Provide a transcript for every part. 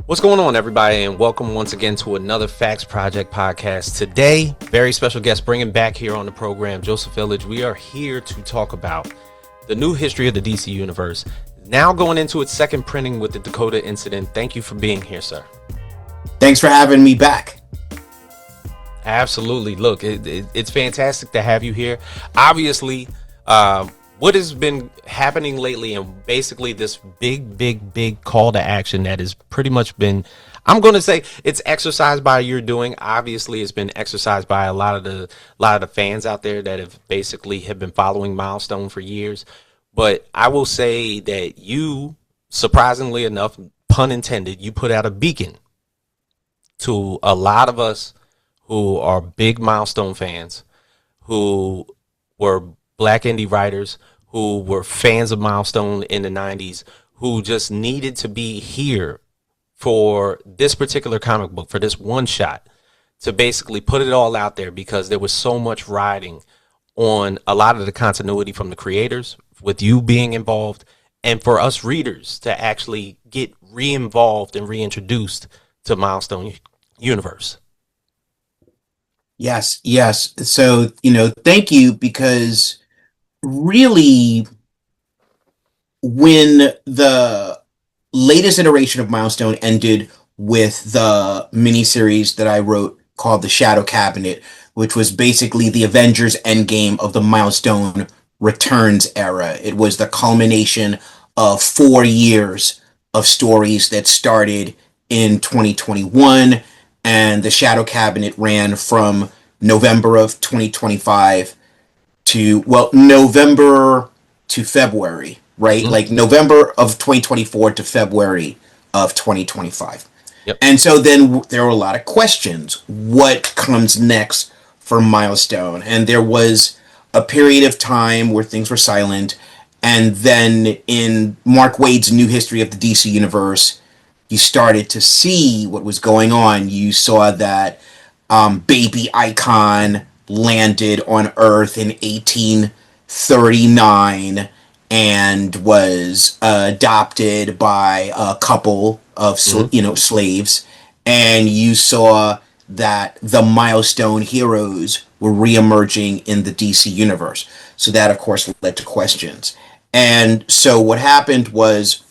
What's going on, everybody, and welcome once again to another Facts Project podcast. Today, very special guest bringing back here on the program, Joseph Illidge. We are here to talk about the new history of the DC Universe, now going into its second printing with the Dakota incident. Thank you for being here, sir. Thanks for having me back. Absolutely. Look, it's fantastic to have you here. Obviously, what has been happening lately, and basically this big call to action that has pretty much been, I'm going to say it's exercised by your doing. Obviously, it's been exercised by a lot of the fans out there that have been following Milestone for years. But I will say that you, surprisingly enough, pun intended, you put out a beacon to a lot of us who are big Milestone fans, who were Black indie writers, who were fans of Milestone in the 90s, who just needed to be here for this particular comic book, for this one shot, to basically put it all out there, because there was so much riding on a lot of the continuity from the creators, with you being involved, and for us readers to actually get re-involved and reintroduced to Milestone Universe. Yes. So, thank you, because really, when the latest iteration of Milestone ended with the miniseries that I wrote called The Shadow Cabinet, which was basically the Avengers Endgame of the Milestone Returns era. It was the culmination of 4 years of stories that started in 2021, and The Shadow Cabinet ran from November of 2025 to, November to February, right? Mm-hmm. Like November of 2024 to February of 2025. Yep. And so then there were a lot of questions. What comes next for Milestone? And there was a period of time where things were silent. And then in Mark Waid's New History of the DC Universe, you started to see what was going on. You saw that Baby Icon landed on Earth in 1839 and was adopted by a couple of slaves, and you saw that the Milestone heroes were reemerging in the DC universe. So that, of course, led to questions. And so what happened was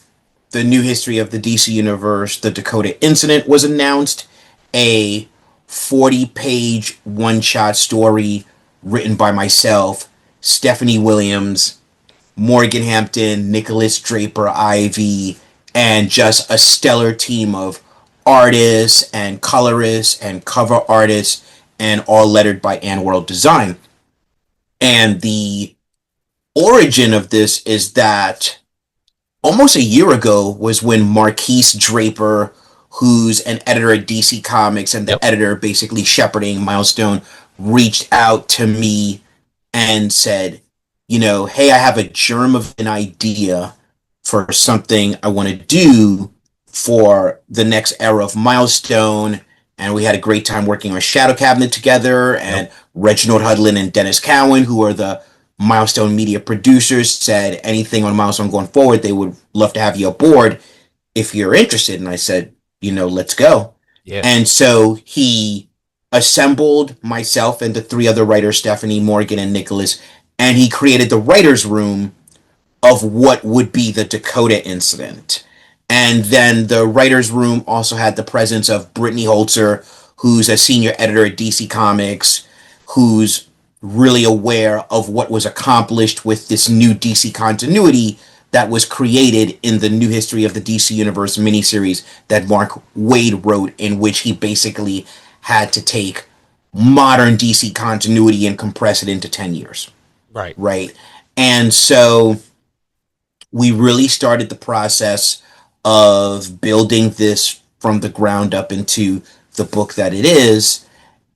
the New History of the DC universe, the Dakota incident, was announced, a 40-page one-shot story written by myself, Stephanie Williams, Morgan Hampton, Nicholas Draper Ivy, and just a stellar team of artists and colorists and cover artists, and all lettered by Ann World Design. And the origin of this is that almost a year ago was when Marquise Draper, who's an editor at DC Comics and the editor basically shepherding Milestone, reached out to me and said, hey, I have a germ of an idea for something I want to do for the next era of Milestone. And we had a great time working on Shadow Cabinet together. And Reginald Hudlin and Dennis Cowan, who are the Milestone media producers, said anything on Milestone going forward, they would love to have you aboard if you're interested. And I said, let's go. Yeah. And so he assembled myself and the three other writers, Stephanie, Morgan, and Nicholas, and he created the writer's room of what would be the Dakota incident. And then the writer's room also had the presence of Brittany Holzer, who's a senior editor at DC Comics, who's really aware of what was accomplished with this new DC continuity that was created in the New History of the DC Universe miniseries that Mark Waid wrote, in which he basically had to take modern DC continuity and compress it into 10 years. Right. And so we really started the process of building this from the ground up into the book that it is.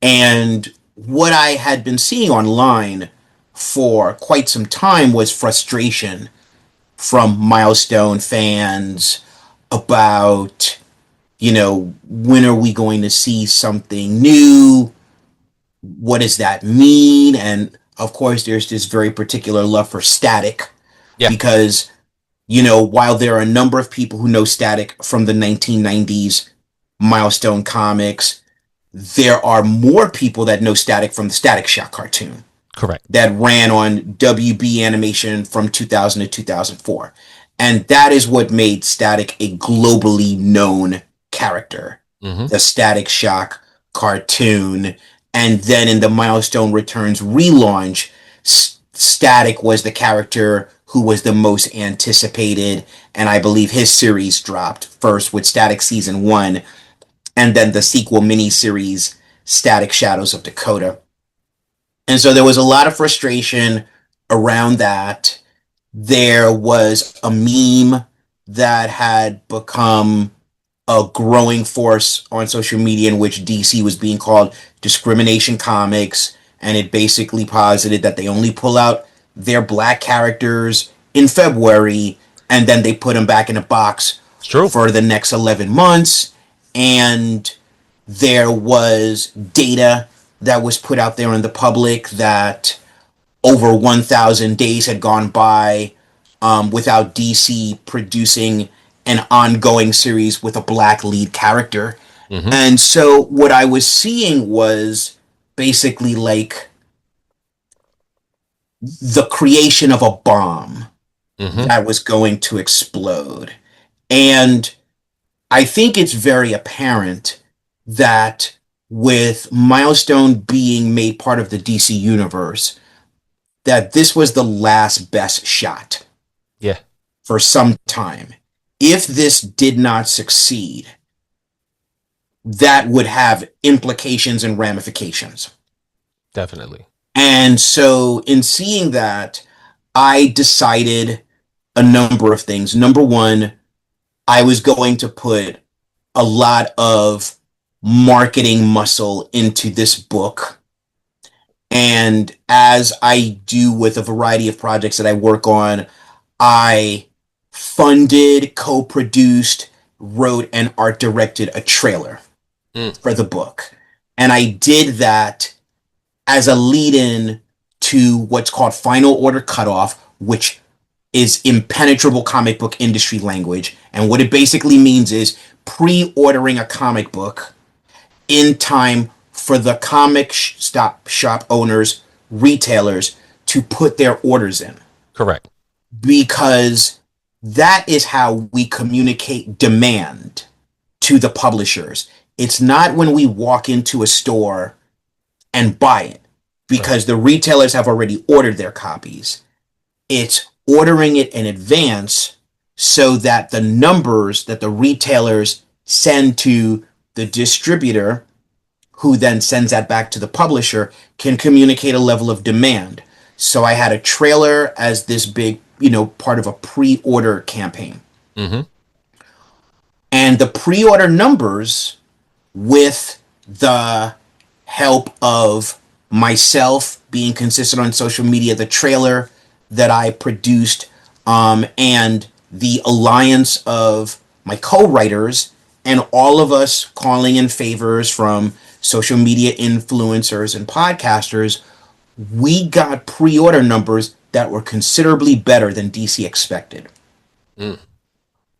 And what I had been seeing online for quite some time was frustration from Milestone fans about, when are we going to see something new? What does that mean? And of course, there's this very particular love for static, because while there are a number of people who know Static from the 1990s Milestone Comics, there are more people that know Static from the Static Shock cartoon. Correct. That ran on WB Animation from 2000 to 2004. And that is what made Static a globally known character. The Static Shock cartoon. And then in the Milestone Returns relaunch, Static was the character who was the most anticipated. And I believe his series dropped first with Static Season 1. And then the sequel miniseries, Static Shadows of Dakota. And so there was a lot of frustration around that. There was a meme that had become a growing force on social media in which DC was being called Discrimination Comics. And it basically posited that they only pull out their black characters in February and then they put them back in a box for the next 11 months. And there was data that was put out there in the public that over 1,000 days had gone by without DC producing an ongoing series with a black lead character. And so what I was seeing was basically like the creation of a bomb that was going to explode. And I think it's very apparent that with Milestone being made part of the DC universe, that this was the last best shot. Yeah. For some time. If this did not succeed, that would have implications and ramifications. Definitely. And so in seeing that, I decided a number of things. Number one, I was going to put a lot of marketing muscle into this book. And as I do with a variety of projects that I work on, I funded, co-produced, wrote, and art directed a trailer for the book. And I did that as a lead-in to what's called Final Order Cutoff, which is impenetrable comic book industry language. And what it basically means is pre-ordering a comic book in time for the comic shop owners, retailers, to put their orders in. Correct. Because that is how we communicate demand to the publishers. It's not when we walk into a store and buy it, because the retailers have already ordered their copies. It's ordering it in advance so that the numbers that the retailers send to the distributor, who then sends that back to the publisher, can communicate a level of demand. So I had a trailer as this big, part of a pre-order campaign. And the pre-order numbers, with the help of myself being consistent on social media, the trailer that I produced, and the alliance of my co-writers, and all of us calling in favors from social media influencers and podcasters, we got pre-order numbers that were considerably better than DC expected.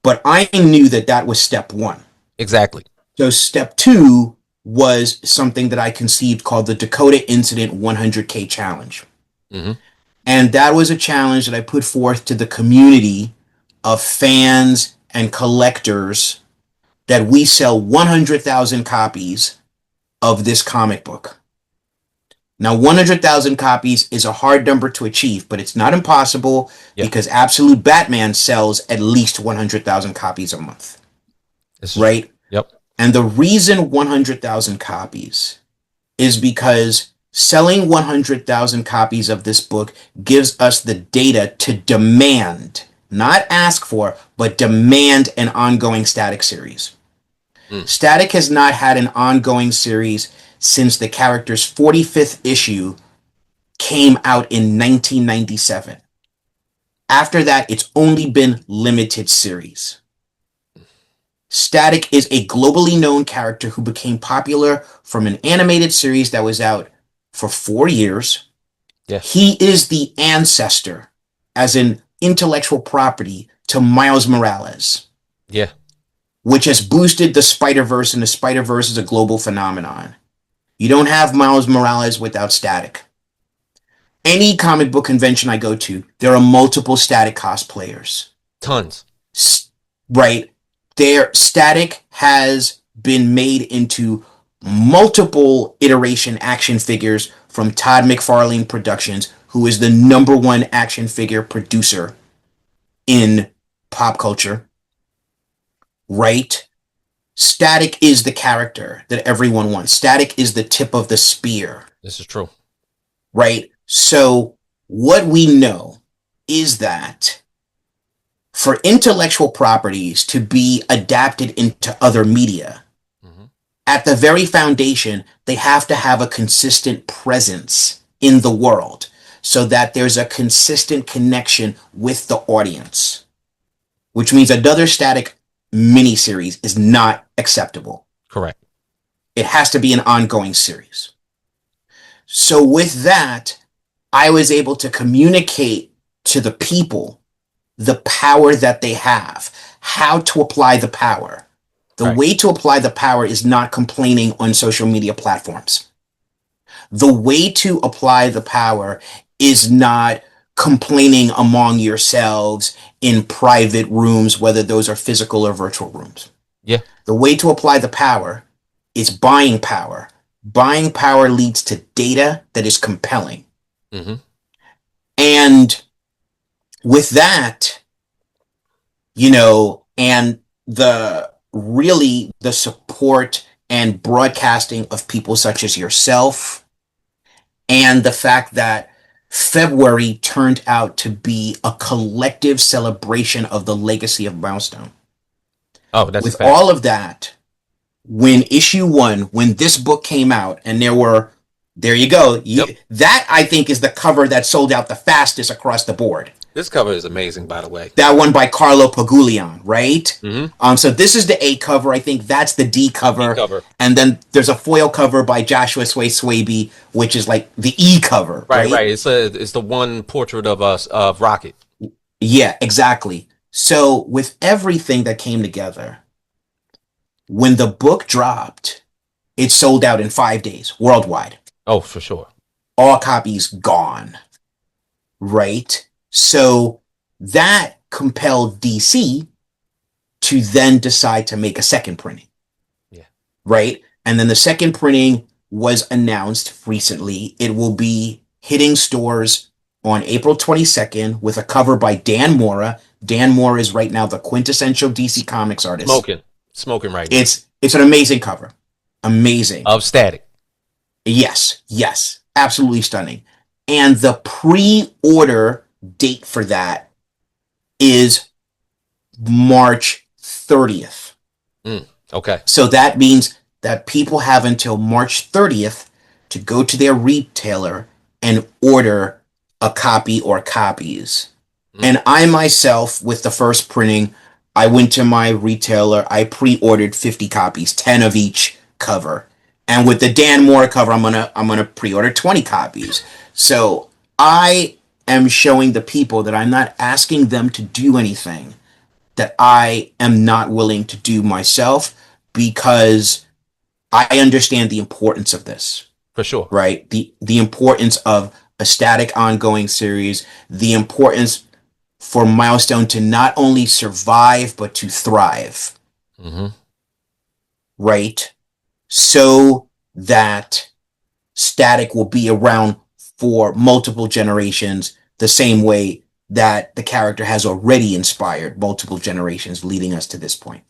But I knew that was step one. Exactly. So step two was something that I conceived called the Dakota Incident 100K Challenge. And that was a challenge that I put forth to the community of fans and collectors, that we sell 100,000 copies of this comic book. Now, 100,000 copies is a hard number to achieve, but it's not impossible, because Absolute Batman sells at least 100,000 copies a month. Right? Yep. And the reason 100,000 copies is because selling 100,000 copies of this book gives us the data to demand, not ask for, but demand an ongoing Static series. Static has not had an ongoing series since the character's 45th issue came out in 1997. After that, it's only been limited series. Static is a globally known character who became popular from an animated series that was out for 4 years. He is the ancestor, as in intellectual property, to Miles Morales, Yeah. which has boosted the Spider-Verse, and the Spider-Verse is a global phenomenon. You don't have Miles Morales without Static. Any comic book convention I go to, there are multiple Static cosplayers. Tons. Right? Their Static has been made into multiple iteration action figures from Todd McFarlane Productions, who is the #1 action figure producer in pop culture. Right? Static is the character that everyone wants. Static is the tip of the spear. This is true. Right? So what we know is that for intellectual properties to be adapted into other media, at the very foundation, they have to have a consistent presence in the world so that there's a consistent connection with the audience, which means another Static miniseries is not acceptable. Correct. It has to be an ongoing series. So with that, I was able to communicate to the people the power that they have, how to apply the power. The way to apply the power is not complaining on social media platforms. The way to apply the power is not complaining among yourselves in private rooms, whether those are physical or virtual rooms. Yeah. The way to apply the power is buying power. Buying power leads to data that is compelling. And with that, and the support and broadcasting of people such as yourself, and the fact that February turned out to be a collective celebration of the legacy of Milestone. Oh, that's with all of that, when issue 1, when this book came out, and there you go. That, I think, is the cover that sold out the fastest across the board. This cover is amazing, by the way. That one by Carlo Paguglione, right? So this is the A cover. I think that's the D cover. And then there's a foil cover by Joshua Swaby, which is like the E cover. Right. It's the one portrait of us of Rocket. Yeah, exactly. So with everything that came together, when the book dropped, it sold out in 5 days worldwide. Oh, for sure. All copies gone. Right? So that compelled DC to then decide to make a second printing. Yeah. Right? And then the second printing was announced recently. It will be hitting stores on April 22nd with a cover by Dan Mora. Dan Mora is right now the quintessential DC Comics artist. Smoking right now. It's an amazing cover. Amazing. Of Static. Yes. Absolutely stunning. And the pre-order date for that is March 30th. Okay. So that means that people have until March 30th to go to their retailer and order a copy or copies. And I myself, with the first printing, I went to my retailer, I pre-ordered 50 copies, 10 of each cover. And with the Dan Mora cover, I'm gonna pre-order 20 copies. So I am showing the people that I'm not asking them to do anything that I am not willing to do myself, because I understand the importance of this. For sure. Right? The importance of a Static ongoing series, the importance for Milestone to not only survive, but to thrive. Right? So that Static will be around for multiple generations, the same way that the character has already inspired multiple generations leading us to this point.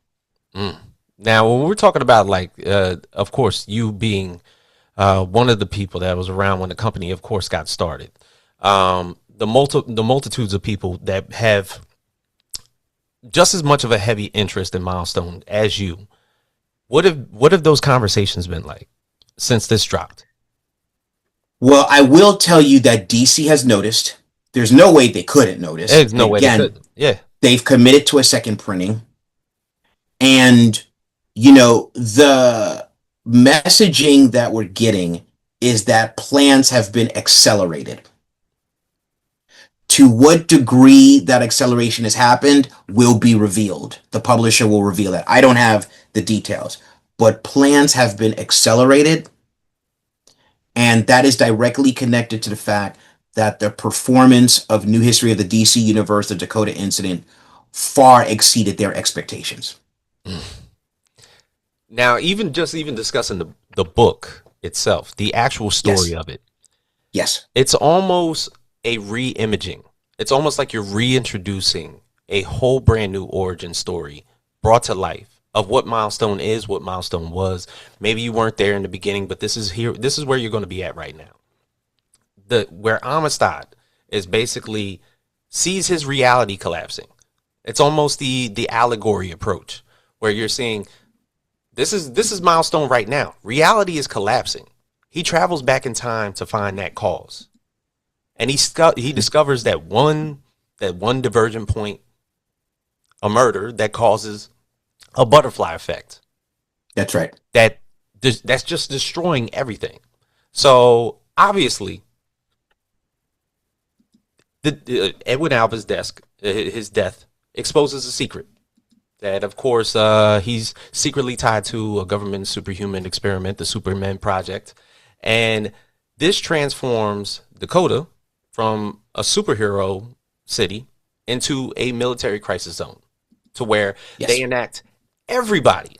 Now, when we're talking about, of course, you being one of the people that was around when the company, of course, got started, the multitudes of people that have just as much of a heavy interest in Milestone as you, what have those conversations been like since this dropped? Well, I will tell you that DC has noticed. There's no way they couldn't notice. There's no way they couldn't. Yeah. They've committed to a second printing. And, the messaging that we're getting is that plans have been accelerated To what degree that acceleration has happened will be revealed. The publisher will reveal that. I don't have the details, but plans have been accelerated, and that is directly connected to the fact that the performance of New History of the DC Universe, the Dakota incident, far exceeded their expectations. Now, even discussing the book itself, the actual story Yes. of it, Yes. it's almost a re-imaging. It's almost like you're reintroducing a whole brand new origin story brought to life of what Milestone is, what Milestone was. Maybe you weren't there in the beginning, but this is where you're going to be at right now. Where Amistad is basically sees his reality collapsing. It's almost the allegory approach, where you're seeing this is Milestone right now. Reality is collapsing. He travels back in time to find that cause, and he discovers that one divergent point, a murder that causes a butterfly effect. That's right. That's just destroying everything. So obviously, Edwin Alva's his death exposes a secret. That, of course, he's secretly tied to a government superhuman experiment, the Superman Project. And this transforms Dakota from a superhero city into a military crisis zone, to where they enact everybody.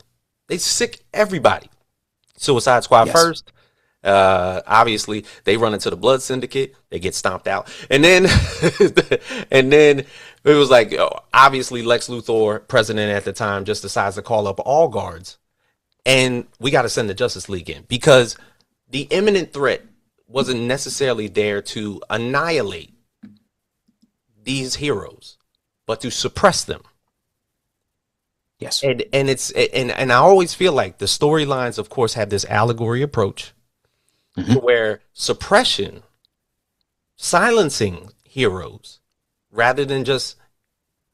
They sick everybody. Suicide Squad first. Obviously, they run into the Blood Syndicate. They get stomped out. And then it was like, obviously, Lex Luthor, president at the time, just decides to call up all guards. And we got to send the Justice League in, because the imminent threat wasn't necessarily there to annihilate these heroes, but to suppress them. Yes. And I always feel like the storylines, of course, have this allegory approach, where suppression, silencing heroes, rather than just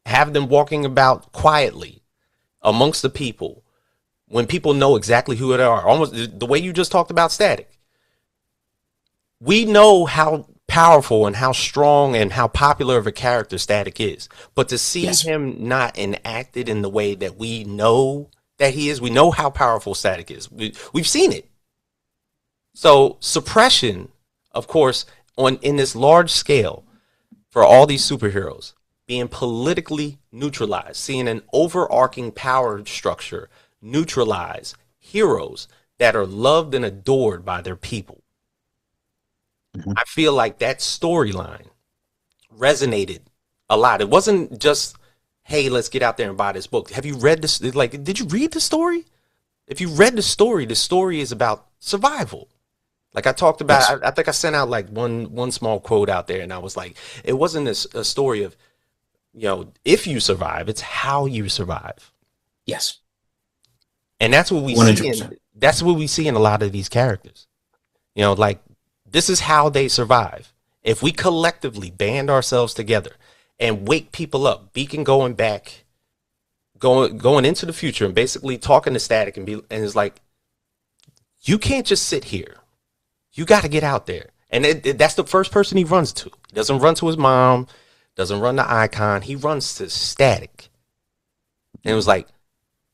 have them walking about quietly amongst the people, when people know exactly who they are, almost the way you just talked about Static. We know how powerful and how strong and how popular of a character Static is, but to see him not enacted in the way that we know that he is, we know how powerful Static is. We've seen it. So suppression, of course, in this large scale for all these superheroes, being politically neutralized, seeing an overarching power structure neutralize heroes that are loved and adored by their people. I feel like that storyline resonated a lot. It wasn't just, hey, let's get out there and buy this book. Have you read this? Like, did you read the story? If you read the story is about survival. Like I talked about, I think I sent out like one small quote out there, and I was like, it wasn't a story of, if you survive, it's how you survive. Yes. And that's what we 100%. see. That's what we see in a lot of these characters. Like, this is how they survive. If we collectively band ourselves together and wake people up, Beacon going into the future and basically talking to Static and it's like, you can't just sit here. You got to get out there. And that's the first person he runs to. He doesn't run to his mom, doesn't run to Icon. He runs to Static. And it was like,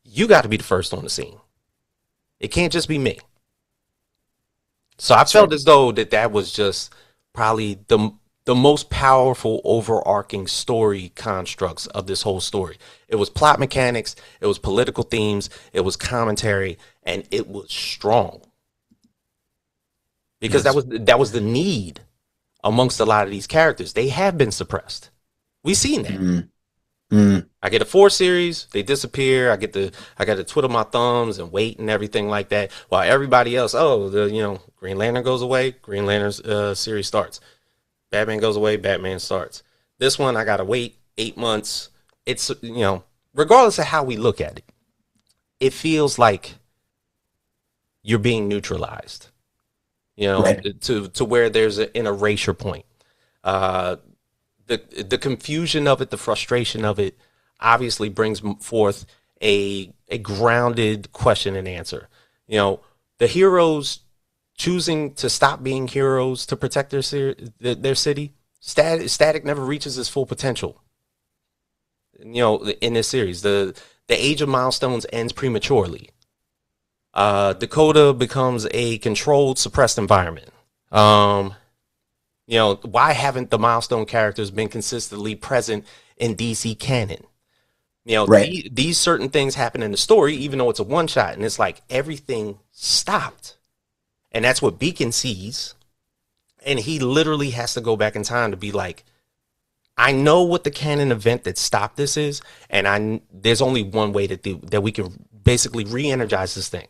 you got to be the first on the scene. It can't just be me. So I felt as though that was just probably the most powerful overarching story constructs of this whole story. It was plot mechanics, it was political themes, it was commentary, and it was strong. Because that was the need amongst a lot of these characters. They have been suppressed. We've seen that. I get a 4 series, they disappear. I got to twiddle my thumbs and wait and everything like that. While everybody else, Green Lantern goes away, Green Lantern's series starts. Batman goes away, Batman starts. This one, I got to wait 8 months. It's, regardless of how we look at it, it feels like you're being neutralized. To where there's an erasure point. The confusion of it, the frustration of it, obviously brings forth a grounded question and answer. The heroes choosing to stop being heroes to protect their city Static never reaches his full potential. In this series, the age of milestones ends prematurely. Dakota becomes a controlled, suppressed environment. Why haven't the milestone characters been consistently present in DC canon? Right. These certain things happen in the story, even though it's a one shot, and it's like everything stopped. And that's what Beacon sees. And he literally has to go back in time to be like, I know what the canon event that stopped this is, and there's only one way that we can basically re-energize this thing.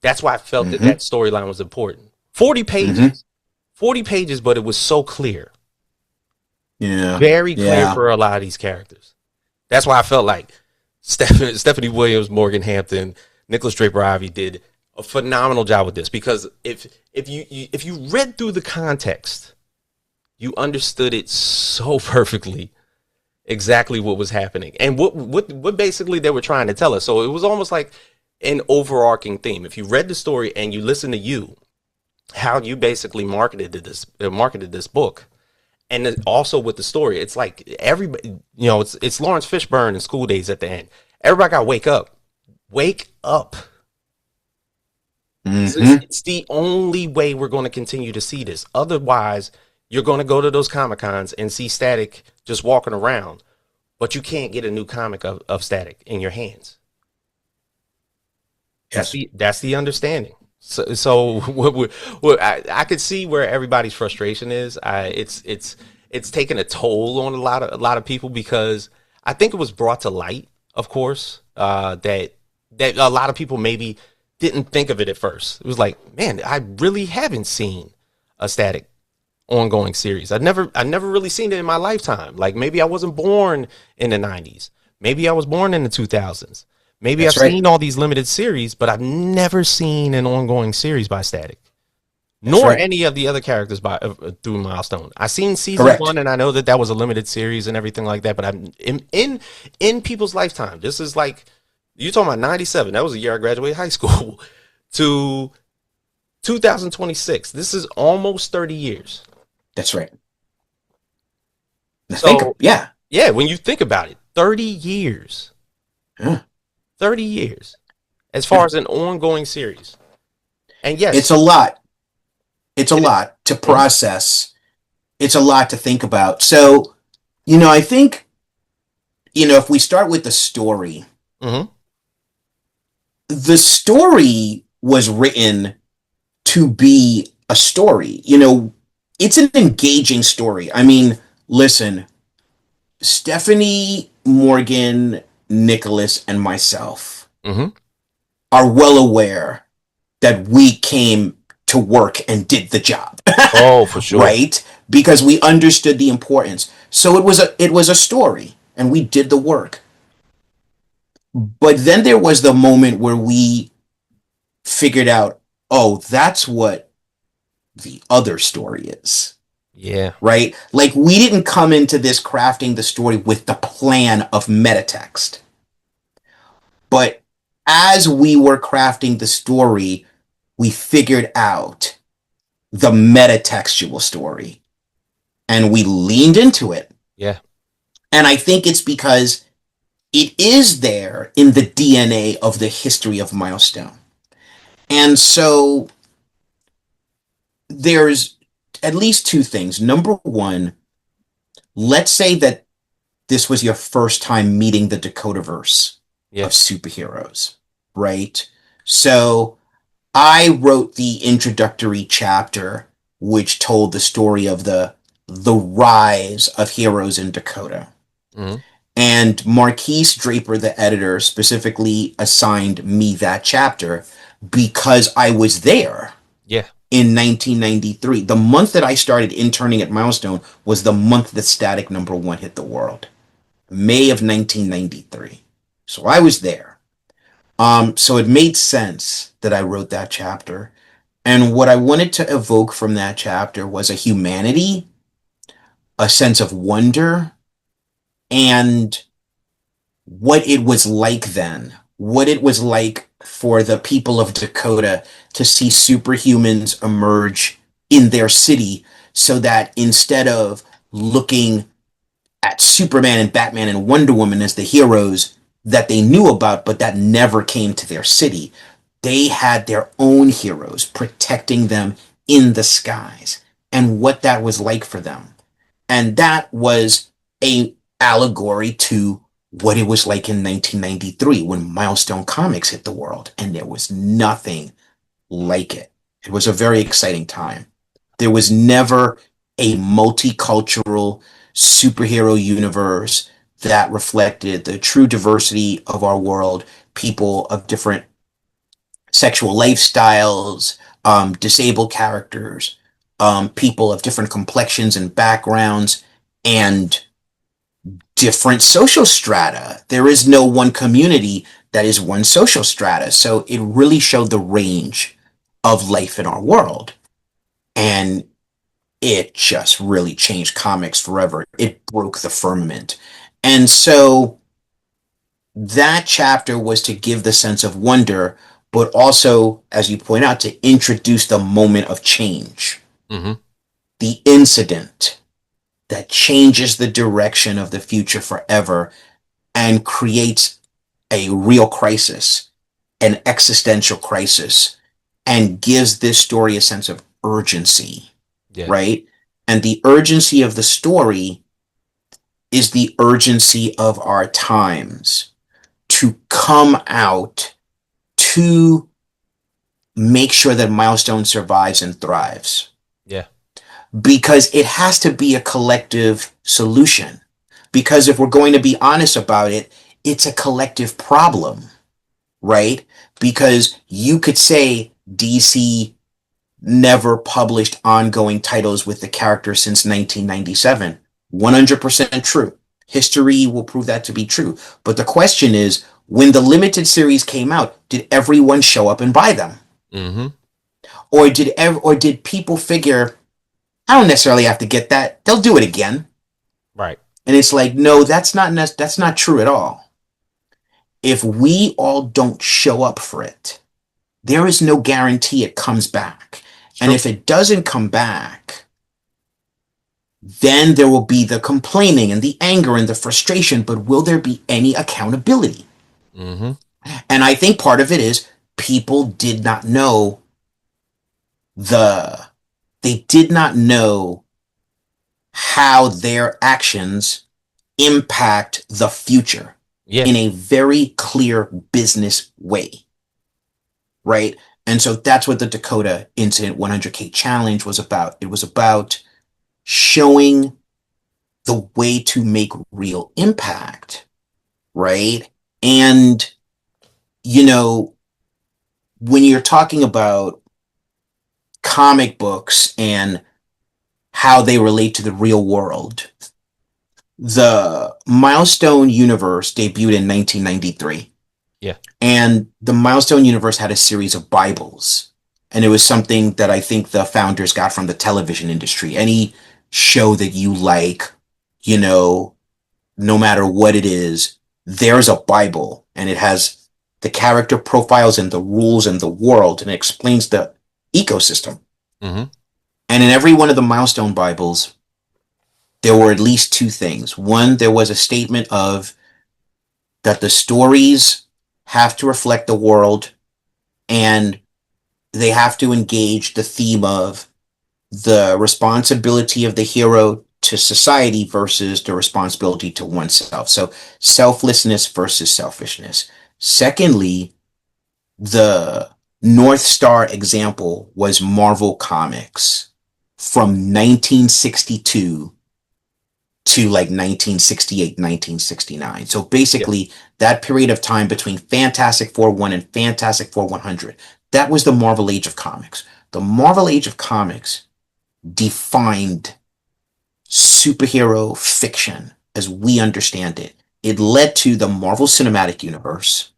That's why I felt that storyline was important. 40 pages. 40 pages, but it was so clear. Yeah. Very clear for a lot of these characters. That's why I felt like Stephanie Williams, Morgan Hampton, Nicholas Draper Ivey did a phenomenal job with this, because if you read through the context, you understood it so perfectly, exactly what was happening and what basically they were trying to tell us. So it was almost like an overarching theme. If you read the story and you listen to how you basically marketed this book, and also with the story, it's like everybody, it's Lawrence Fishburne in School Days at the end. Everybody got to wake up. It's the only way we're going to continue to see this. Otherwise, you're going to go to those Comic Cons and see Static just walking around, but you can't get a new comic of Static in your hands. That's the understanding. So I could see where everybody's frustration is. It's taken a toll on a lot of people, because I think it was brought to light, of course, that a lot of people maybe didn't think of it at first. It was like, man, I really haven't seen a Static ongoing series. I never really seen it in my lifetime. Like, maybe I wasn't born in the 90s. Maybe I was born in the 2000s. Maybe I've seen all these limited series, but I've never seen an ongoing series by Static, nor any of the other characters through Milestone. I seen season 1, and I know that was a limited series and everything like that. But I'm in people's lifetime. This is like, you talking about 97. That was the year I graduated high school to 2026. This is almost 30 years. That's right. Yeah. When you think about it, 30 years. Yeah. 30 years as far as an ongoing series. And yes, it's a lot. It's a lot to process. It's a lot to think about. So, I think, if we start with the story, the story was written to be a story. It's an engaging story. I mean, listen, Stephanie, Morgan, Nicholas, and myself are well aware that we came to work and did the job. Oh, for sure. Right? Because we understood the importance. So it was a story, and we did the work. But then there was the moment where we figured out, oh, that's what the other story is. Yeah. Right? Like, we didn't come into this crafting the story with the plan of metatext. But as we were crafting the story, we figured out the metatextual story. And we leaned into it. Yeah. And I think it's because it is there in the DNA of the history of Milestone. And so there's at least two things. Number one, let's say that this was your first time meeting the Dakotaverse of superheroes, right? So I wrote the introductory chapter, which told the story of the rise of heroes in Dakota. And Marquise Draper, the editor, specifically assigned me that chapter because I was there. Yeah. In 1993. The month that I started interning at Milestone was the month that Static #1 hit the world. May of 1993. So I was there. So it made sense that I wrote that chapter. And what I wanted to evoke from that chapter was a humanity, a sense of wonder, and what it was like then. What it was like for the people of Dakota to see superhumans emerge in their city so that instead of looking at Superman and Batman and Wonder Woman as the heroes that they knew about, but that never came to their city, they had their own heroes protecting them in the skies and what that was like for them. And that was a allegory to what it was like in 1993 when Milestone Comics hit the world, and there was nothing like it. It was a very exciting time. There was never a multicultural superhero universe that reflected the true diversity of our world, people of different sexual lifestyles, disabled characters, people of different complexions and backgrounds, and different social strata. There is no one community that is one social strata. So it really showed the range of life in our world. And it just really changed comics forever. It broke the firmament. And so that chapter was to give the sense of wonder, but also, as you point out, to introduce the moment of change, the incident that changes the direction of the future forever and creates a real crisis, an existential crisis, and gives this story a sense of urgency, right? And the urgency of the story is the urgency of our times to come out to make sure that Milestone survives and thrives. Yeah. Because it has to be a collective solution. Because if we're going to be honest about it, it's a collective problem, right? Because you could say DC never published ongoing titles with the character since 1997. 100% true. History will prove that to be true. But the question is, when the limited series came out, did everyone show up and buy them? Or did people figure, I don't necessarily have to get that. They'll do it again. Right. And it's like, no, that's not true at all. If we all don't show up for it, there is no guarantee it comes back. And if it doesn't come back, then there will be the complaining and the anger and the frustration, but will there be any accountability? And I think part of it is people did not know they did not know how their actions impact the future in a very clear business way, right? And so that's what the Dakota Incident 100K Challenge was about. It was about showing the way to make real impact, right? And, you know, when you're talking about comic books and how they relate to the real world, the Milestone universe debuted in 1993. And the Milestone universe had a series of Bibles. And it was something that I think the founders got from the television industry. Any show that you like, you know, no matter what it is, there's a Bible, and it has the character profiles and the rules and the world, and it explains the ecosystem. And in every one of the Milestone Bibles, there were at least two things. One, there was a statement of that the stories have to reflect the world, and they have to engage the theme of the responsibility of the hero to society versus the responsibility to oneself. So selflessness versus selfishness. Secondly, the North Star example was Marvel Comics from 1962 to like 1968, 1969. So basically that period of time between Fantastic Four 1 and Fantastic Four 100, that was the Marvel Age of Comics. The Marvel Age of Comics defined superhero fiction as we understand it. It led to the Marvel Cinematic Universe,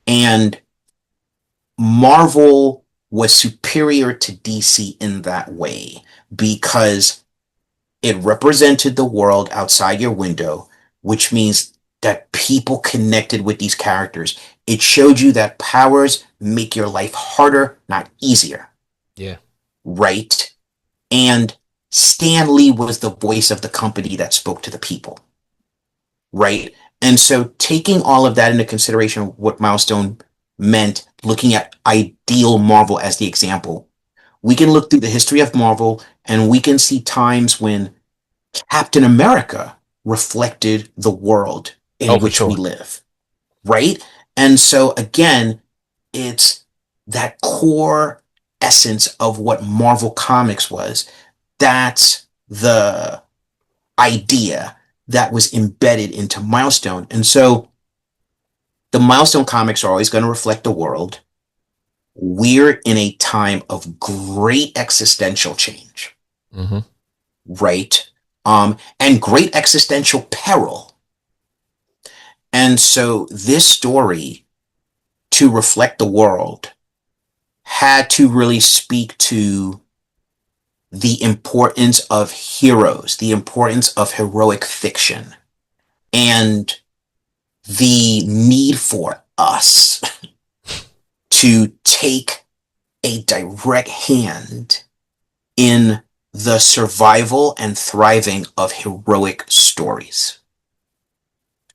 and Marvel was superior to DC in that way because it represented the world outside your window, which means that people connected with these characters. It showed you that powers make your life harder, not easier. Yeah. Right? And Stan Lee was the voice of the company that spoke to the people, right? And so taking all of that into consideration, what Milestone meant, looking at ideal Marvel as the example, we can look through the history of Marvel and we can see times when Captain America reflected the world Oh, in for which we sure. live, right? And so again, it's that core essence of what Marvel Comics was. That's the idea that was embedded into Milestone. And so the Milestone comics are always going to reflect the world. We're in a time of great existential change, Mm-hmm. right? And great existential peril. And so this story, to reflect the world, had to really speak to the importance of heroes, the importance of heroic fiction, and the need for us to take a direct hand in the survival and thriving of heroic stories.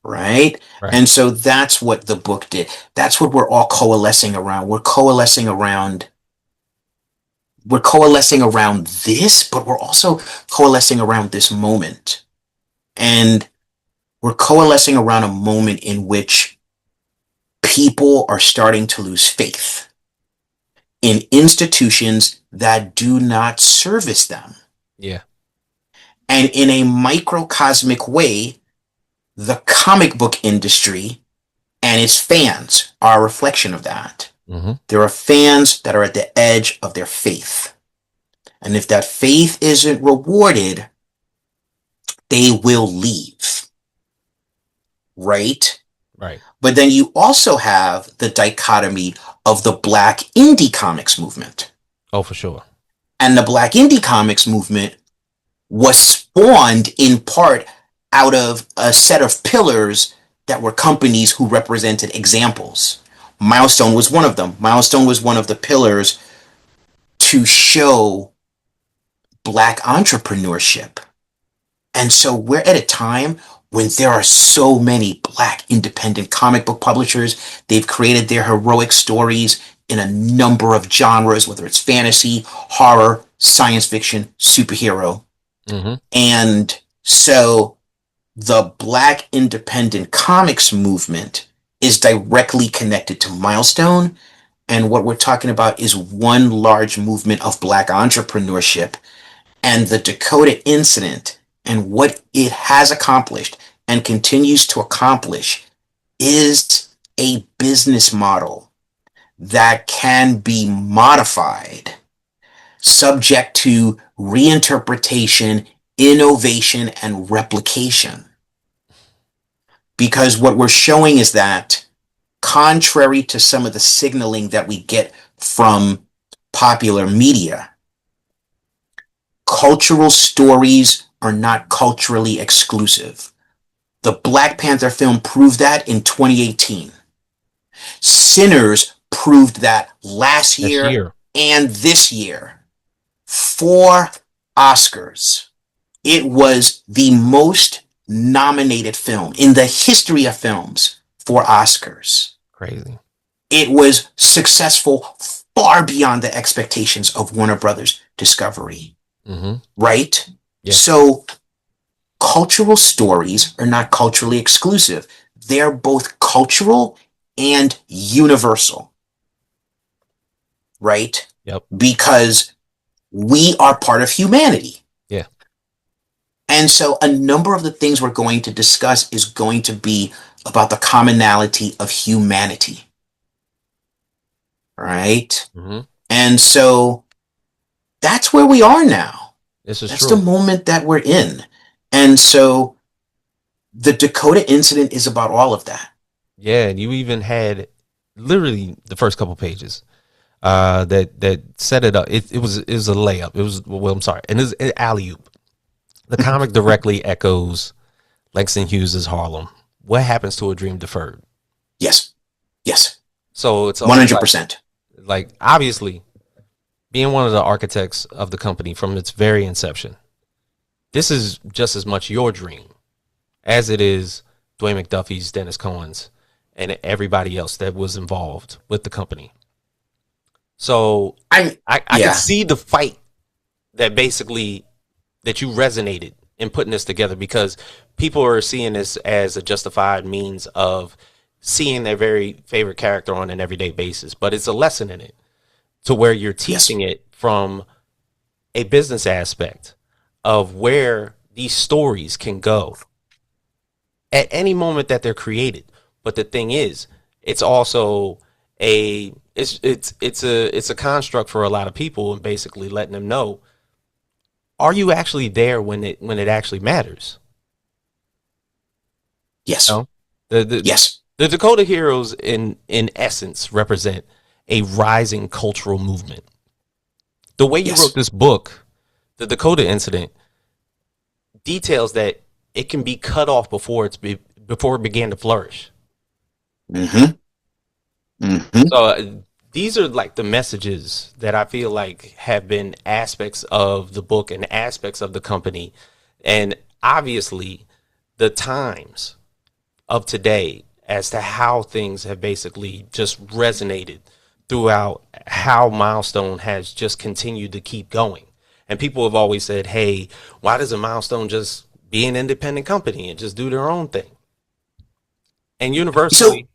Right? Right. And so that's what the book did. That's what we're all coalescing around. We're coalescing around this, but we're also coalescing around this moment. And we're coalescing around a moment in which people are starting to lose faith in institutions that do not service them. Yeah. And in a microcosmic way, the comic book industry and its fans are a reflection of that. Mm-hmm. There are fans that are at the edge of their faith. And if that faith isn't rewarded, they will leave. Right? Right. But then you also have the dichotomy of the Black indie comics movement. Oh, for sure. And the Black indie comics movement was spawned in part out of a set of pillars that were companies who represented examples. Milestone was one of them. Milestone was one of the pillars to show Black entrepreneurship. And so we're at a time when there are so many Black independent comic book publishers. They've created their heroic stories in a number of genres, whether it's fantasy, horror, science fiction, superhero. Mm-hmm. And so the Black independent comics movement is directly connected to Milestone. And what we're talking about is one large movement of Black entrepreneurship, and the Dakota incident and what it has accomplished and continues to accomplish is a business model that can be modified, subject to reinterpretation, innovation, and replication. Because what we're showing is that, contrary to some of the signaling that we get from popular media, cultural stories are not culturally exclusive. The Black Panther film proved that in 2018. Sinners proved that last year and this year. 4 Oscars. It was the most nominated film in the history of films for Oscars. Crazy. It was successful far beyond the expectations of Warner Brothers Discovery. Mm-hmm. Right? Yeah. So cultural stories are not culturally exclusive. They're both cultural and universal. Right? Yep. Because we are part of humanity. Yeah. And so a number of the things we're going to discuss is going to be about the commonality of humanity. Right? Mm-hmm. And so that's where we are now. This is That's true. the moment that we're in. And so the Dakota incident is about all of that. Yeah, and you even had literally the first couple pages that set it up. It was a layup. It was, well, I'm sorry, and it's an alley-oop. The comic directly echoes Langston Hughes' Harlem. What happens to a dream deferred? Yes. Yes. So it's 100%. like obviously being one of the architects of the company from its very inception, this is just as much your dream as it is Dwayne McDuffie's, Dennis Cohen's, and everybody else that was involved with the company. So I can see the fight that basically that you resonated in putting this together, because people are seeing this as a justified means of seeing their very favorite character on an everyday basis. But it's a lesson in it to where you're teaching it from a business aspect of where these stories can go at any moment that they're created. But the thing is, it's also it's a construct for a lot of people, and basically letting them know, are you actually there when it actually matters? Yes. You know? Yes. The Dakota heroes in essence represent a rising cultural movement. The way you wrote this book, the Dakota incident, details that it can be cut off before it began to flourish. Mm-hmm. Mm-hmm. So these are like the messages that I feel like have been aspects of the book and aspects of the company. And obviously the times of today as to how things have basically just resonated throughout how Milestone has just continued to keep going. And people have always said, hey, why doesn't Milestone just be an independent company and just do their own thing? And universally,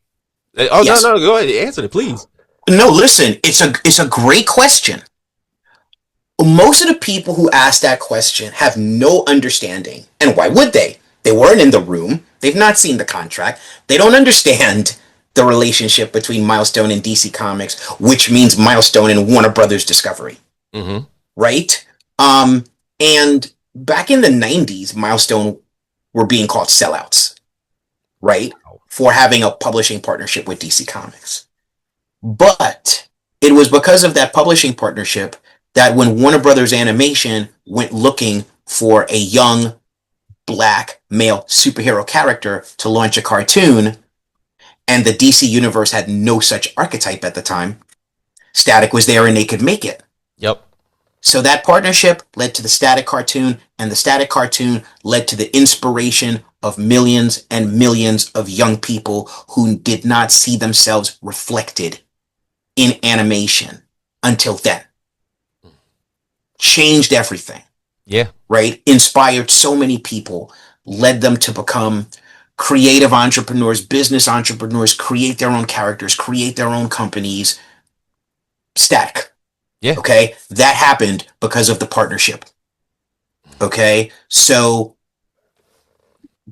no, go ahead, answer it, please. No, listen, it's a great question. Most of the people who ask that question have no understanding. And why would they? They weren't in the room. They've not seen the contract. They don't understand the relationship between Milestone and DC Comics, which means Milestone and Warner Brothers Discovery. Mm-hmm. Right? And back in the 90s, Milestone were being called sellouts, right? For having a publishing partnership with DC Comics. But it was because of that publishing partnership that when Warner Brothers Animation went looking for a young black male superhero character to launch a cartoon, and the DC universe had no such archetype at the time, Static was there and they could make it. Yep. So that partnership led to the Static cartoon, and the Static cartoon led to the inspiration of millions and millions of young people who did not see themselves reflected in animation until then. Changed everything. Yeah. Right? Inspired so many people, led them to become creative entrepreneurs, business entrepreneurs, create their own characters, create their own companies. Static. Yeah. Okay? That happened because of the partnership. Okay? So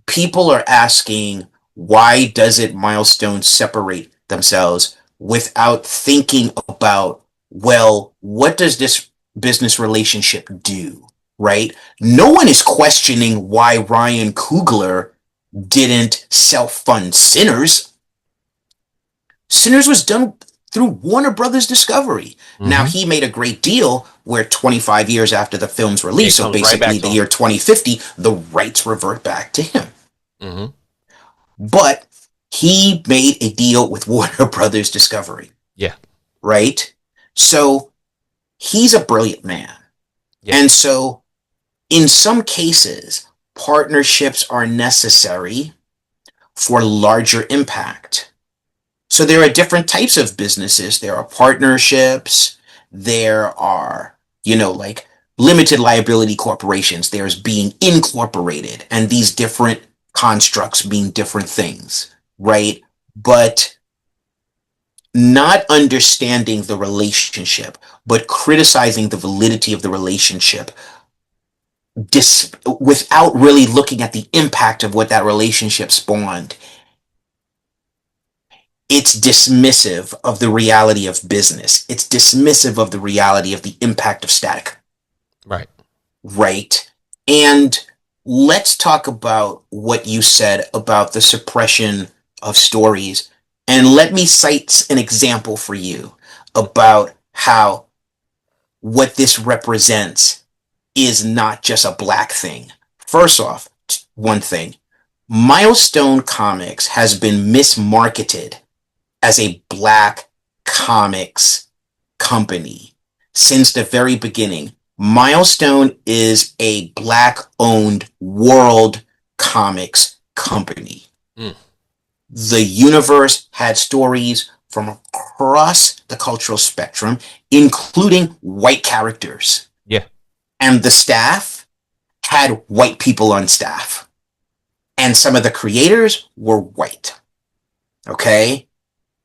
people are asking, why doesn't Milestone separate themselves without thinking about, well, what does this business relationship do? Right? No one is questioning why Ryan Coogler didn't self-fund Sinners. Sinners was done through Warner Brothers Discovery. Mm-hmm. Now, he made a great deal where 25 years after the film's release, so basically the year 2050, the rights revert back to him. Mm-hmm. But he made a deal with Warner Brothers Discovery. Yeah. Right? So he's a brilliant man. Yeah. And so in some cases, partnerships are necessary for larger impact. So there are different types of businesses. There are partnerships. There are, like limited liability corporations. There's being incorporated, and these different constructs mean different things, right? But not understanding the relationship, but criticizing the validity of the relationship without really looking at the impact of what that relationship spawned, it's dismissive of the reality of business. It's dismissive of the reality of the impact of Static. Right. Right. And let's talk about what you said about the suppression of stories. And let me cite an example for you about how what this represents is not just a black thing. First off, one thing, Milestone Comics has been mismarketed as a black comics company since the very beginning. Milestone is a Black-owned world comics company. Mm. The universe had stories from across the cultural spectrum, including white characters. Yeah. And the staff had white people on staff. And some of the creators were white. Okay?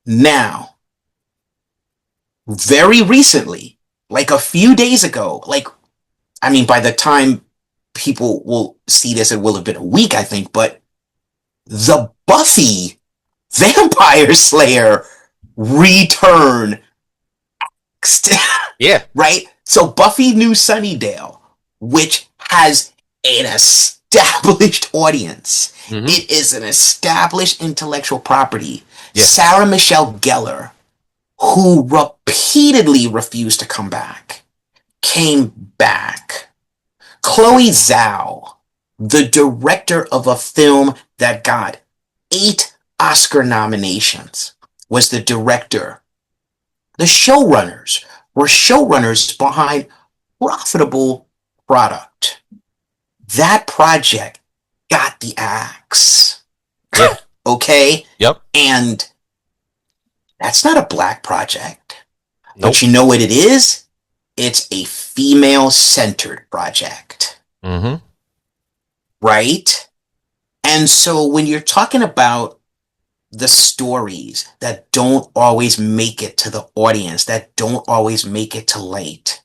Now, very recently, like a few days ago, by the time people will see this, it will have been a week, I think, but the Buffy Vampire Slayer return. Yeah. Right? So Buffy New Sunnydale, which has an established audience. Mm-hmm. It is an established intellectual property. Yeah. Sarah Michelle Gellar, who repeatedly refused to come back, came back. Chloe Zhao, the director of a film that got 8 Oscar nominations, was the director. The showrunners were showrunners behind profitable product. That project got the axe. Yeah. Okay? Yep. And that's not a Black project. Nope. But you know what it is? It's a female-centered project. Mm-hmm. Right? And so when you're talking about the stories that don't always make it to the audience, that don't always make it to light,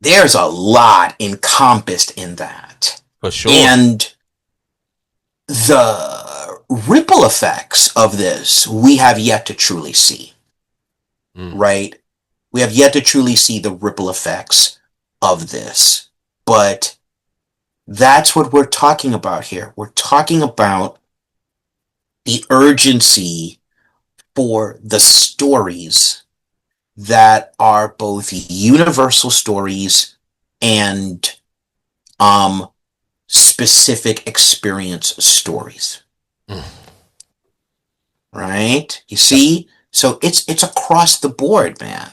there's a lot encompassed in that. For sure. And the ripple effects of this, we have yet to truly see. Right? We have yet to truly see the ripple effects of this. But that's what we're talking about here. We're talking about the urgency for the stories that are both universal stories and specific experience stories. Right? You see? So it's across the board, man.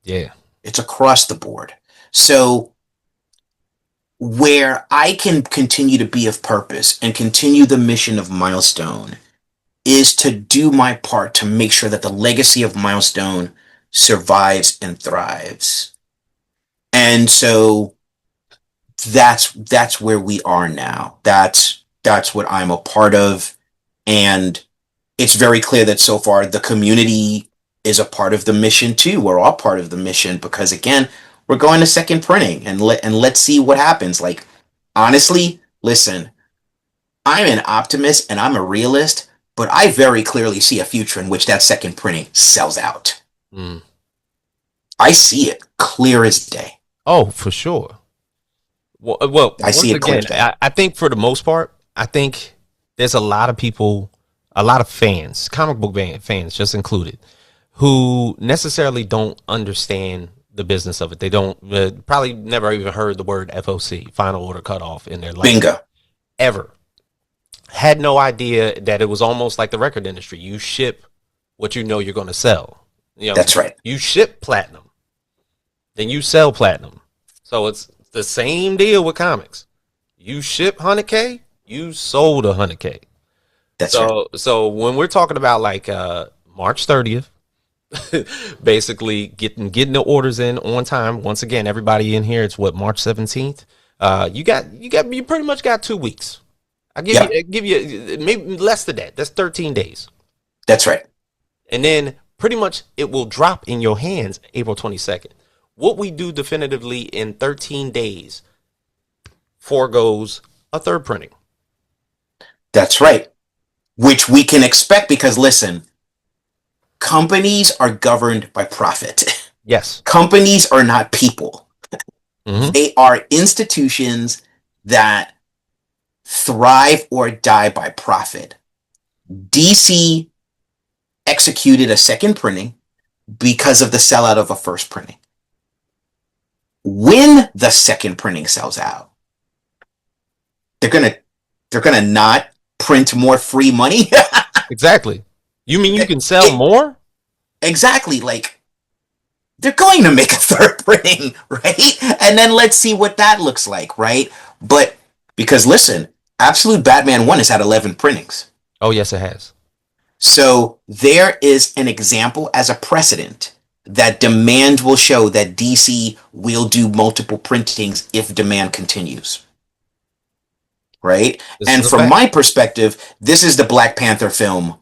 Yeah. It's across the board. So where I can continue to be of purpose and continue the mission of Milestone is to do my part to make sure that the legacy of Milestone survives and thrives. And so that's where we are now. That's what I'm a part of. And it's very clear that so far the community is a part of the mission too. We're all part of the mission because, again, we're going to second printing and let's see what happens. Like, honestly, listen, I'm an optimist and I'm a realist, but I very clearly see a future in which that second printing sells out. I see it clear as day. Oh, for sure. Well, I see it clear as day. I think for the most part, I think there's a lot of people, a lot of fans, comic book fans just included, who necessarily don't understand the business of it. They don't probably never even heard the word FOC, Final Order Cutoff, in their life. Bingo. Ever. Had no idea that it was almost like the record industry. You ship what you know you're going to sell. You know, that's right. You ship platinum, then you sell platinum. So it's the same deal with comics. You ship 100K, you sold 100K. That's right. So when we're talking about like March 30th, basically getting the orders in on time. Once again, everybody in here, it's what, March 17th. You pretty much got 2 weeks. I give you maybe less than that. That's 13 days. That's right. And then pretty much it will drop in your hands April 22nd. What we do definitively in 13 days foregoes a third printing. That's right. Which we can expect because, listen, companies are governed by profit. Yes. Companies are not people. Mm-hmm. They are institutions that thrive or die by profit. DC executed a second printing because of the sellout of a first printing. When the second printing sells out, they're gonna not print more free money. Exactly. You mean you can sell more? Exactly. Like, they're going to make a third printing, right? And then let's see what that looks like, right? But because listen, Absolute Batman 1 has had 11 printings. Oh, yes, it has. So there is an example as a precedent that demand will show that DC will do multiple printings if demand continues. Right? And from my perspective, this is the Black Panther film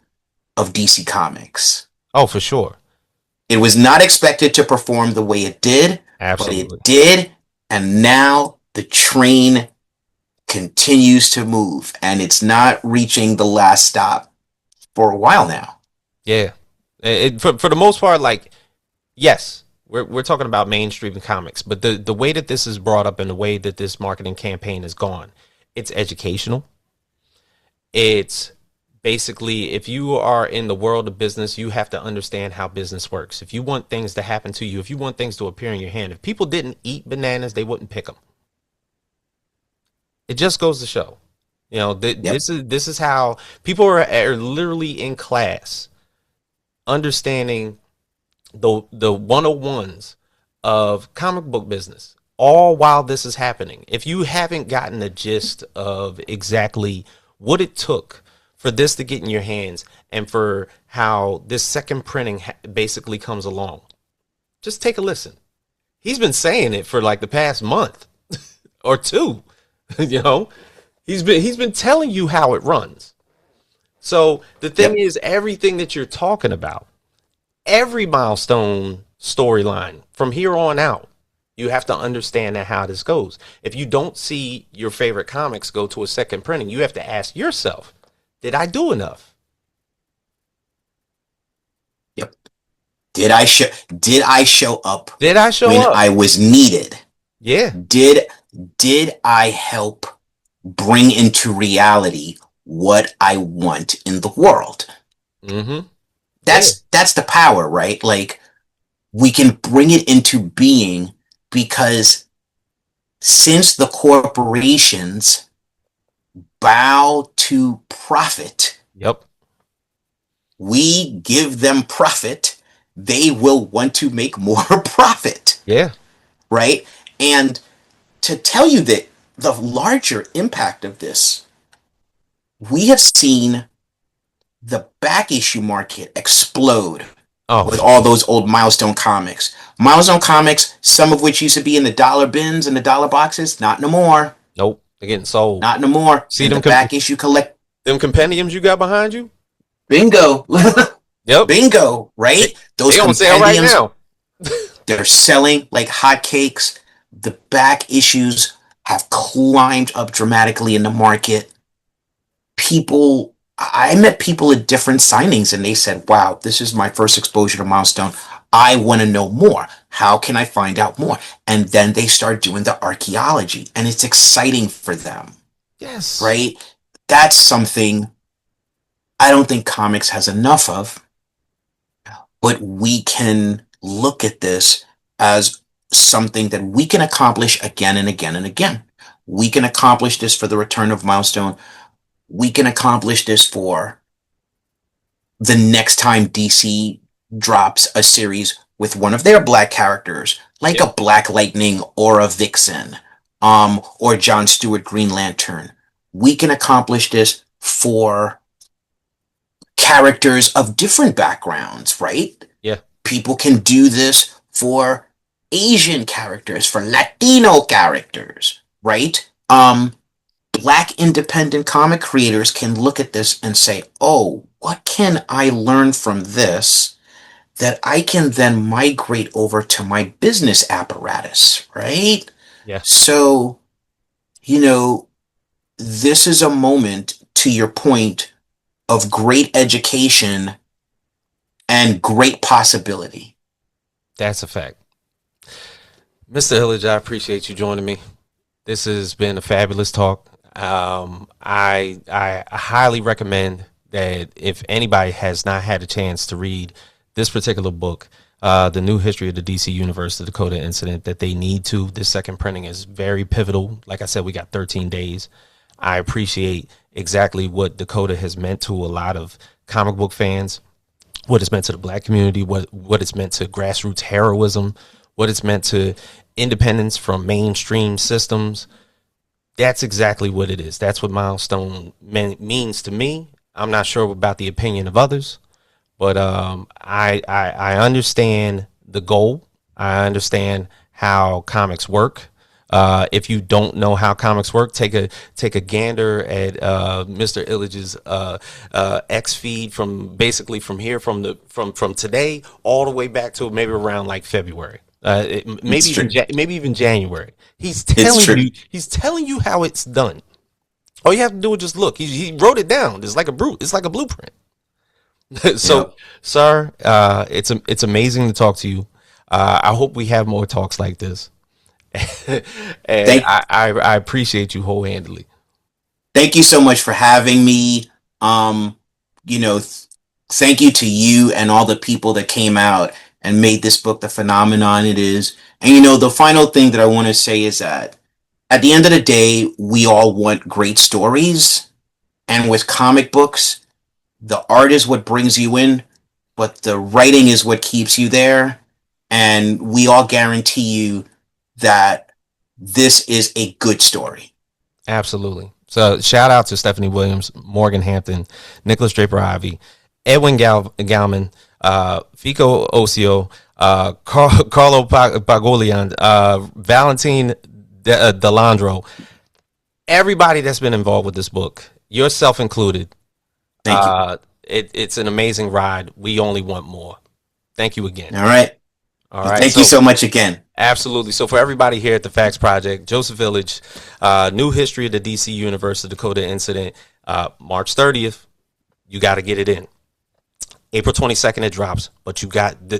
of DC Comics. Oh, for sure. It was not expected to perform the way it did, Absolutely. but it did, and now the train continues to move, and it's not reaching the last stop for a while now. Yeah. For the most part, like, yes, we're talking about mainstream comics, but the way that this is brought up and the way that this marketing campaign has gone, it's educational. It's basically, if you are in the world of business, you have to understand how business works. If you want things to happen to you, if you want things to appear in your hand, if people didn't eat bananas, they wouldn't pick them. It just goes to show, you know, this is how people are literally in class understanding the 101s of comic book business, all while this is happening. If you haven't gotten the gist of exactly what it took for this to get in your hands and for how this second printing basically comes along, just take a listen. He's been saying it for like the past month or two. You know, he's been telling you how it runs. So the thing is, everything that you're talking about, every Milestone storyline from here on out, you have to understand that how this goes. If you don't see your favorite comics go to a second printing, you have to ask yourself, did I do enough? Yep. Did I show up? Did I show when up? I was needed? Yeah. Did I help bring into reality what I want in the world? Mm-hmm. That's the power, right? Like, we can bring it into being because since the corporations bow to profit, yep, we give them profit, they will want to make more profit. Yeah. Right? And to tell you that the larger impact of this, we have seen the back issue market explode with all those old Milestone comics. Milestone comics, some of which used to be in the dollar bins and the dollar boxes, not no more. Nope, they're getting sold. Not no more. See them back issue collect. Them compendiums you got behind you? Bingo. Yep. Bingo, right? Those on sale right now. They're selling like hotcakes. The back issues have climbed up dramatically in the market. I met people at different signings and they said, wow, this is my first exposure to Milestone. I want to know more. How can I find out more? And then they start doing the archaeology and it's exciting for them. Yes. Right? That's something I don't think comics has enough of, but we can look at this as something that we can accomplish again and again and again. We can accomplish this for the return of Milestone. We can accomplish this for the next time DC drops a series with one of their black characters, like a Black Lightning or a Vixen, or John Stewart Green Lantern. We can accomplish this for characters of different backgrounds, right? Yeah. People can do this for Asian characters, for Latino characters, right? Black independent comic creators can look at this and say, oh, what can I learn from this that I can then migrate over to my business apparatus, right? Yeah. So, this is a moment, to your point, of great education and great possibility. That's a fact. Mr. Illidge, I appreciate you joining me. This has been a fabulous talk. I highly recommend that if anybody has not had a chance to read this particular book, The New History of the DC Universe, the Dakota Incident, that they need to. This second printing is very pivotal. Like I said, we got 13 days. I appreciate exactly what Dakota has meant to a lot of comic book fans. what it's meant to the black community, what it's meant to grassroots heroism, what it's meant to independence from mainstream systems. That's exactly what it is. That's what Milestone means to me. I'm not sure about the opinion of others, but I understand the goal. I understand how comics work. If you don't know how comics work, take a gander at Mr. Illidge's X feed from basically from here from today all the way back to maybe around like February. Maybe even January. He's telling you how it's done. All you have to do is just look. He wrote it down. It's like a blueprint. So, yep. Sir, it's amazing to talk to you. I hope we have more talks like this. And I appreciate you wholeheartedly. Thank you so much for having me. Thank you to you and all the people that came out and made this book the phenomenon it is. And the final thing that I want to say is that at the end of the day, we all want great stories. And with comic books, the art is what brings you in, but the writing is what keeps you there. And we all guarantee you that this is a good story. Absolutely. So shout out to Stephanie Williams, Morgan Hampton, Nicholas Draper Ivy, Edwin Galman, Fico Ocio, Carlo Pagolian, Valentin Delandro, everybody that's been involved with this book, yourself included. Thank you. It's an amazing ride. We only want more. Thank you again. All right. Thank you so much again. Absolutely. So for everybody here at the Facts Project, Joseph Illidge, New History of the DC Universe, the Dakota Incident, March 30th, you got to get it in. April 22nd it drops, but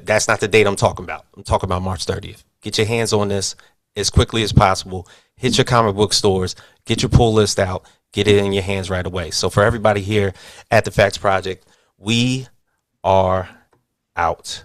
that's not the date I'm talking about. I'm talking about March 30th. Get your hands on this as quickly as possible. Hit your comic book stores, get your pull list out, get it in your hands right away. So for everybody here at the Facts Project, we are out.